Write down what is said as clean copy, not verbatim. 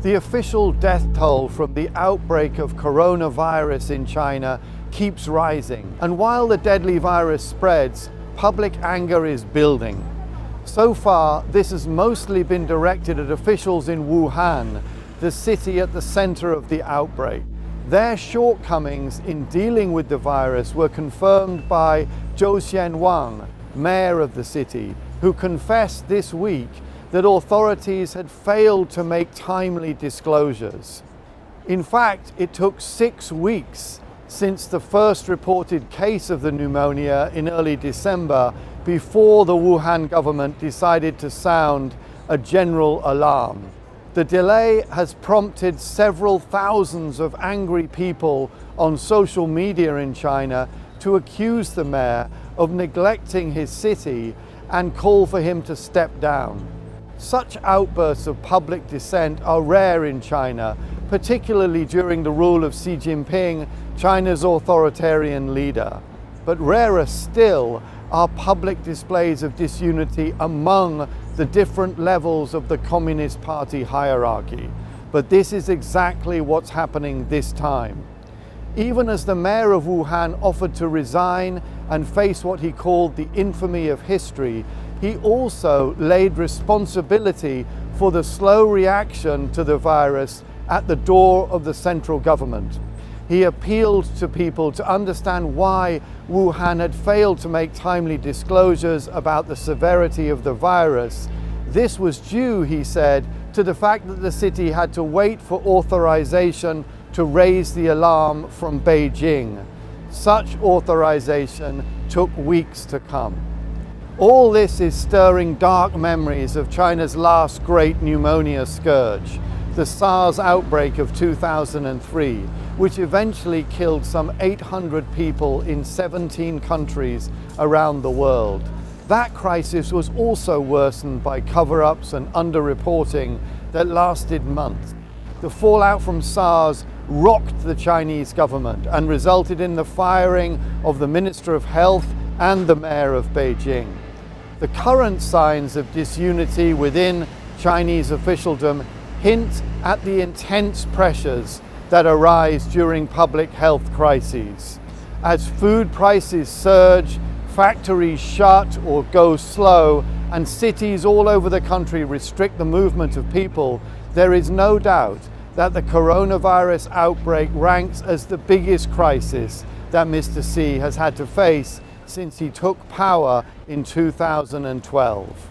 The official death toll from the outbreak of coronavirus in China keeps rising. And while the deadly virus spreads, public anger is building. So far, this has mostly been directed at officials in Wuhan, the city at the center of the outbreak. Their shortcomings in dealing with the virus were confirmed by Zhou Xianwang, mayor of the city, who confessed this week that authorities had failed to make timely disclosures. In fact, it took 6 weeks since the first reported case of the pneumonia in early December before the Wuhan government decided to sound a general alarm. The delay has prompted several thousands of angry people on social media in China to accuse the mayor of neglecting his city and call for him to step down. Such outbursts of public dissent are rare in China, particularly during the rule of Xi Jinping, China's authoritarian leader. But rarer still are public displays of disunity among the different levels of the Communist Party hierarchy. But this is exactly what's happening this time. Even as the mayor of Wuhan offered to resign and face what he called the infamy of history, he also laid responsibility for the slow reaction to the virus at the door of the central government. He appealed to people to understand why Wuhan had failed to make timely disclosures about the severity of the virus. This was due, he said, to the fact that the city had to wait for authorization to raise the alarm from Beijing. Such authorization took weeks to come. All this is stirring dark memories of China's last great pneumonia scourge, the SARS outbreak of 2003, which eventually killed some 800 people in 17 countries around the world. That crisis was also worsened by cover-ups and underreporting that lasted months. The fallout from SARS rocked the Chinese government and resulted in the firing of the Minister of Health and the Mayor of Beijing. The current signs of disunity within Chinese officialdom hint at the intense pressures that arise during public health crises. As food prices surge, factories shut or go slow, and cities all over the country restrict the movement of people, there is no doubt that the coronavirus outbreak ranks as the biggest crisis that Mr. Xi has had to face since he took power in 2012.